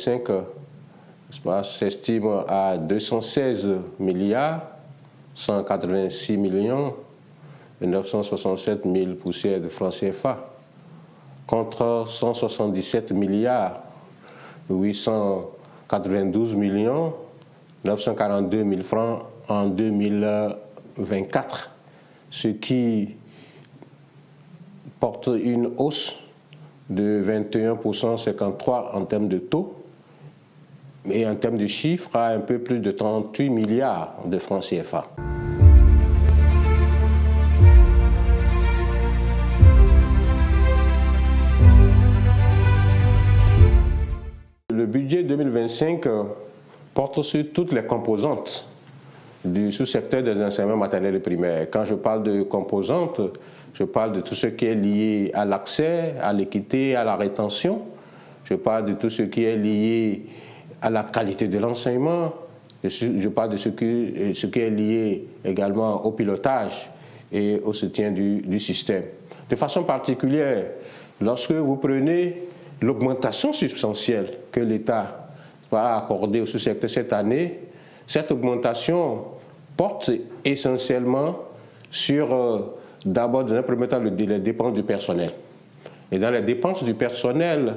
2025 s'estime à 216 milliards 186 millions et 967 000 poussières de francs CFA contre 177 milliards 892 millions 942 000 francs en 2024, ce qui porte une hausse de 21,53% en termes de taux et en termes de chiffres à un peu plus de 38 milliards de francs CFA. Le budget 2025 porte sur toutes les composantes du sous-secteur des enseignements maternels et primaires. Quand je parle de composantes, je parle de tout ce qui est lié à l'accès, à l'équité, à la rétention. Je parle de tout ce qui est lié à la qualité de l'enseignement. Je parle de ce qui est lié également au pilotage et au soutien du système. De façon particulière, lorsque vous prenez l'augmentation substantielle que l'État va accorder au sous-secteur cette année, cette augmentation porte essentiellement sur, d'abord, dans un premier temps, les dépenses du personnel. Et dans les dépenses du personnel,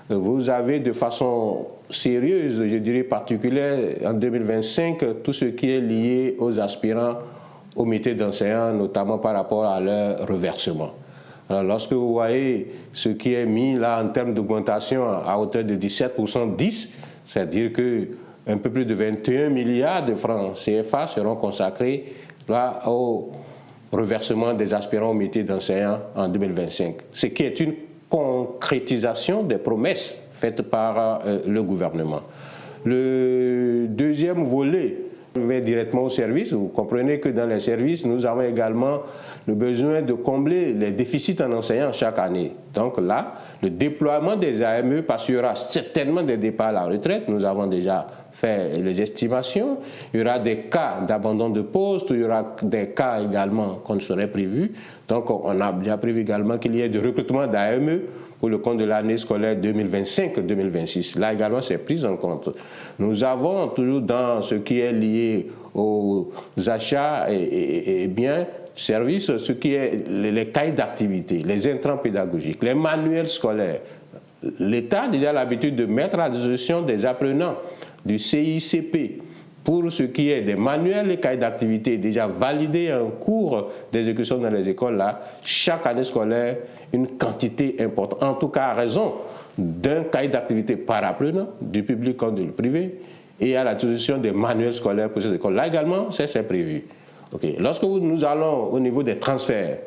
vous avez de façon sérieuse, je dirais particulière, en 2025, tout ce qui est lié aux aspirants au métier d'enseignant, notamment par rapport à leur reversement. Alors, lorsque vous voyez ce qui est mis là en termes d'augmentation à hauteur de 17%, c'est-à-dire qu'un peu plus de 21 milliards de francs CFA seront consacrés là, au reversement des aspirants au métier d'enseignant en 2025. Ce qui est une concrétisation des promesses faites par le gouvernement. Le deuxième volet va directement au service. Vous comprenez que dans les services, nous avons également le besoin de combler les déficits en enseignants chaque année. Donc là, le déploiement des AME, parce qu'il y aura certainement des départs à la retraite, nous avons déjà fait les estimations, il y aura des cas d'abandon de poste, il y aura des cas également qu'on serait prévus. Donc on a bien prévu également qu'il y ait de recrutement d'AME pour le compte de l'année scolaire 2025-2026. Là également, c'est pris en compte. Nous avons toujours dans ce qui est lié aux achats et biens, services, ce qui est les cahiers d'activité, les intrants pédagogiques, les manuels scolaires. L'État a déjà l'habitude de mettre à disposition des apprenants du CICP pour ce qui est des manuels et cahiers d'activité déjà validés en cours d'exécution dans les écoles, là, chaque année scolaire, une quantité importante. En tout cas, à raison d'un cahier d'activité par apprenant, du public comme du privé, et à la disposition des manuels scolaires pour ces écoles. Là également, c'est prévu. Okay. Lorsque nous allons au niveau des transferts,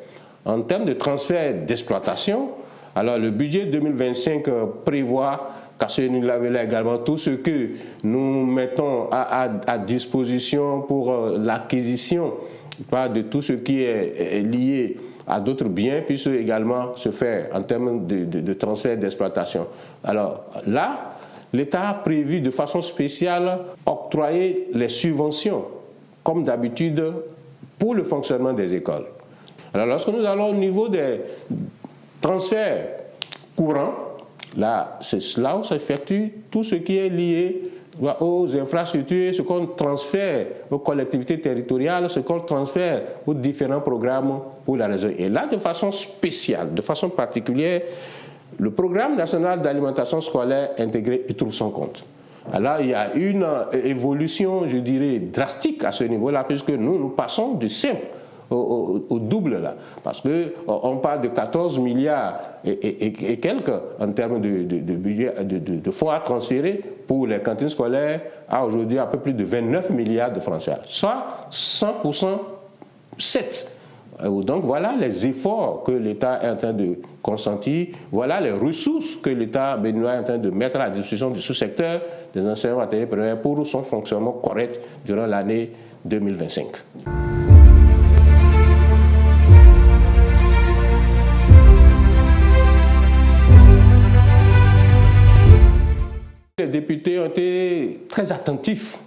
en termes de transferts d'exploitation, alors le budget 2025 prévoit qu'à ce niveau-là également tout ce que nous mettons à disposition pour l'acquisition de tout ce qui est lié à d'autres biens puisse également se faire en termes de transfert d'exploitation. Alors là, l'État a prévu de façon spéciale octroyer les subventions, comme d'habitude, pour le fonctionnement des écoles. Alors lorsque nous allons au niveau des transferts courants, là, c'est là où s'effectue tout ce qui est lié aux infrastructures, ce qu'on transfère aux collectivités territoriales, ce qu'on transfère aux différents programmes pour la région. Et là, de façon spéciale, de façon particulière, le programme national d'alimentation scolaire intégré y trouve son compte. Alors, il y a une évolution, je dirais, drastique à ce niveau-là, puisque nous passons du simple au double, là. Parce qu'on parle de 14 milliards et quelques en termes de budget, de fonds à transférer pour les cantines scolaires, à aujourd'hui un peu plus de 29 milliards de francs CFA, soit 100% 7. Donc voilà les efforts que l'État est en train de consentir, voilà les ressources que l'État béninois est en train de mettre à la disposition du sous-secteur des enseignements maternels primaires pour son fonctionnement correct durant l'année 2025. Les députés ont été très attentifs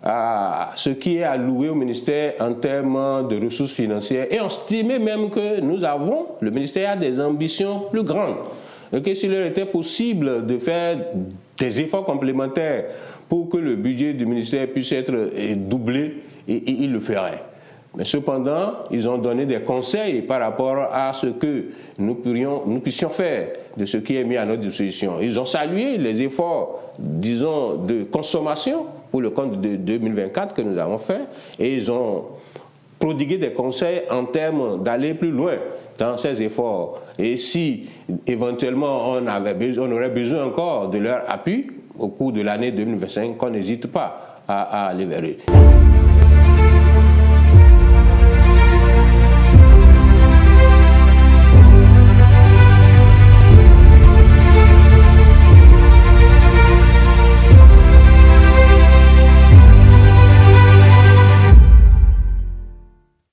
à ce qui est alloué au ministère en termes de ressources financières et on estimait même que le ministère a des ambitions plus grandes et que s'il était possible de faire des efforts complémentaires pour que le budget du ministère puisse être doublé, et ils le feraient. Mais cependant, ils ont donné des conseils par rapport à ce que nous puissions faire de ce qui est mis à notre disposition. Ils ont salué les efforts, disons, de consommation pour le compte de 2024 que nous avons fait, et ils ont prodigué des conseils en termes d'aller plus loin dans ces efforts. Et si éventuellement on aurait besoin encore de leur appui au cours de l'année 2025, qu'on n'hésite pas à aller vers eux.